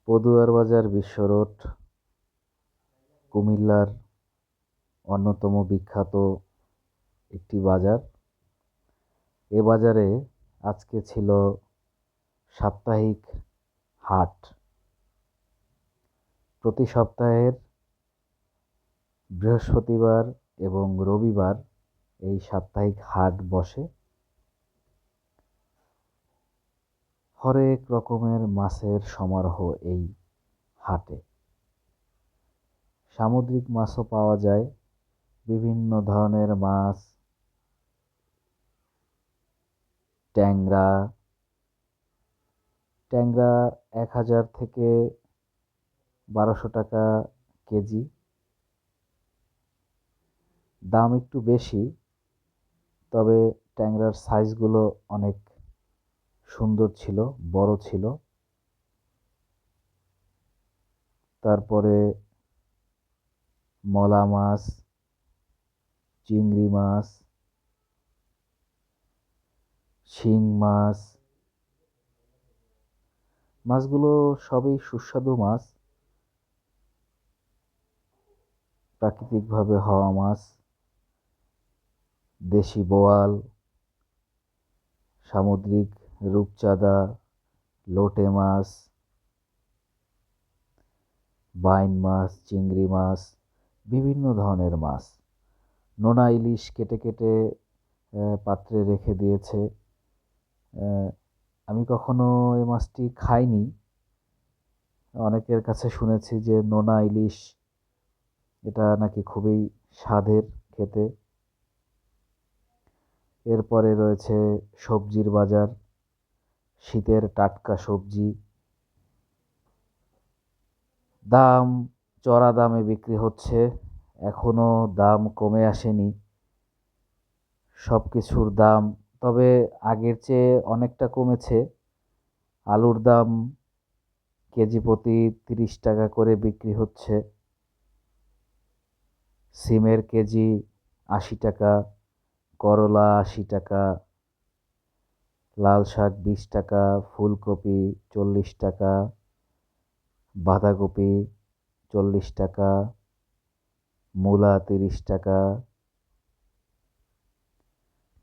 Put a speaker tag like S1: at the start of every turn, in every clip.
S1: পদুয়ার বাজার বিশ্ব রোড কুমিল্লার অন্যতম বিখ্যাত একটি বাজার। এ বাজারে আজকে ছিল সাপ্তাহিক হাট। প্রতি সপ্তাহের বৃহস্পতিবার এবং রবিবার এই সাপ্তাহিক হাট বসে। হরেক রকমের মাছের সমারোহ এই হাটে। সামুদ্রিক মাছও পাওয়া যায়, বিভিন্ন ধরনের মাছ, ট্যাংরা 1000 থেকে 1200 টাকা কেজি। দাম একটু বেশি, তবে ট্যাংরার সাইজগুলো অনেক সুন্দর ছিল, বড় ছিল। তারপরে মলা মাছ, চিংড়ি মাছ, শিং মাছ, মাছগুলো সবই সুস্বাদু মাছ, প্রাকৃতিকভাবে হওয়া মাছ। দেশি বোয়াল, সামুদ্রিক রূপচাঁদা, লোটে মাছ, বাইন মাছ, চিংড়ি মাছ, বিভিন্ন ধরনের মাছ। নোনা ইলিশ কেটে কেটে পাত্রে রেখে দিয়েছে। আমি কখনো এই মাছটি খাইনি, অনেকের কাছে শুনেছি যে নোনা ইলিশ এটা নাকি খুবই স্বাদের খেতে। এরপরে রয়েছে সবজির বাজার, শীতের টাটকা সবজি। দাম চড়া দামে বিক্রি হচ্ছে, এখনো দাম কমে আসেনি সব কিছুর দাম, তবে আগের চেয়ে অনেকটা কমেছে। আলুর দাম কেজি প্রতি 30 টাকা করে বিক্রি হচ্ছে, সিমের কেজি 80 টাকা, করলা 80 টাকা, লাল শাক 20 টাকা, ফুলকপি 40 টাকা, বাঁধাকপি 40 টাকা, মূলা 30 টাকা,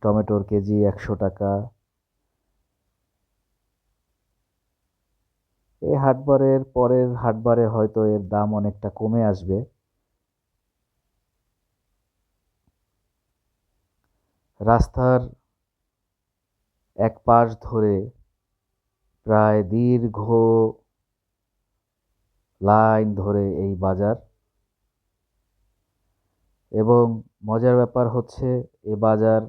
S1: টমেটোর কেজি 100 টাকা। এই হাটবারের পরের হাটবারে হয়তো এর দাম অনেকটা কমে আসবে। রাস্তার এক পাশ ধরে প্রায় দীর্ঘ লাইন ধরে এই বাজার, এবং মজার ব্যাপার হচ্ছে এ বাজার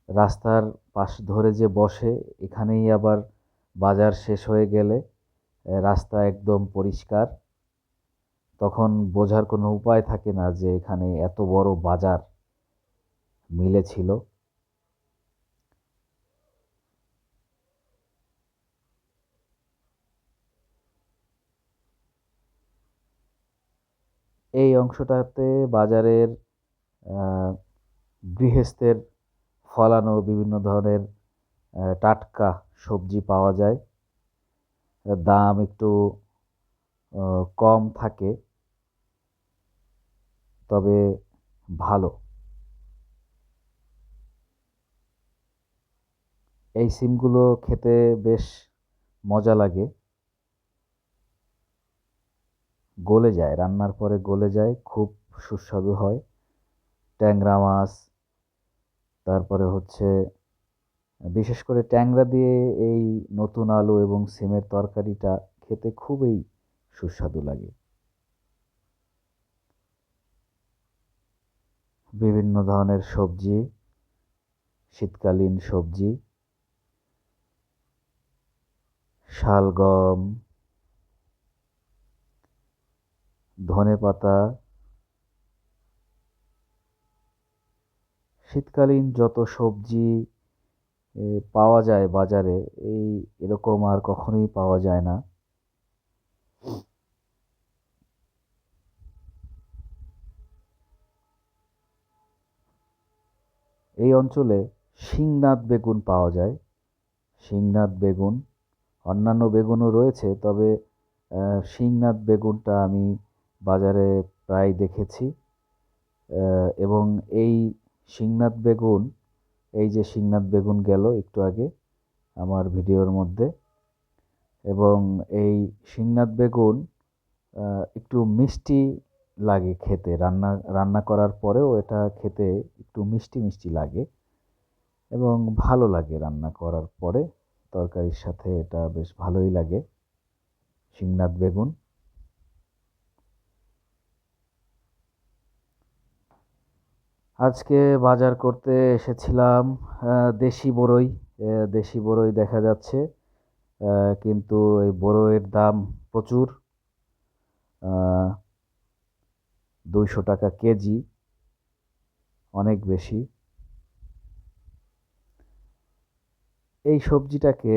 S1: রাস্তার পাশ ধরে যে বসে, এখানেই আবার বাজার শেষ হয়ে গেলে রাস্তা একদম পরিষ্কার। তখন বোঝার কোনো উপায় থাকে না যে এখানে এত বড় বাজার মিলেছিল। এই অংশটাতে বাজারের গৃহস্থের ফলানো বিভিন্ন ধরনের টাটকা সবজি পাওয়া যায়। দাম একটু কম থাকে, তবে ভালো। এই সিমগুলো খেতে বেশ মজা লাগে, গলে যায়, রান্নার পরে গলে যায়, খুব সুস্বাদু হয়। ট্যাংরা মাছ, তারপরে হচ্ছে বিশেষ করে ট্যাংরা দিয়ে এই নতুন আলু এবং সিমের তরকারিটা খেতে খুবই সুস্বাদু লাগে। বিভিন্ন ধরনের সবজি, শীতকালীন সবজি, শালগম, ধনেপাতা, শীতকালীন যত সবজি পাওয়া যায় বাজারে, এরকম আর কখনোই পাওয়া যায় না। এই অঞ্চলে শিংনাথ বেগুন পাওয়া যায়। শিংনাথ বেগুন অন্যান্য বেগুনও রয়েছে, তবে শিংনাথ বেগুনটা আমি বাজারে প্রায় দেখেছি। এবং এই শিংনাথ বেগুন, এই যে শিংনাথ বেগুন গেল একটু আগে আমার ভিডিওর মধ্যে, এবং এই শিংনাথ বেগুন একটু মিষ্টি লাগে খেতে, রান্না রান্না করার পরেও এটা খেতে একটু মিষ্টি মিষ্টি লাগে এবং ভালো লাগে রান্না করার পরে। তরকারির সাথে এটা বেশ ভালোই লাগে শিংনাথ বেগুন। আজকে বাজার করতে এসেছিলাম দেশি বড়ই। দেশি বড়ই দেখা যাচ্ছে, কিন্তু এই বড়ইয়ের দাম প্রচুর। 200 টাকা কেজি, অনেক বেশি। এই সবজিটাকে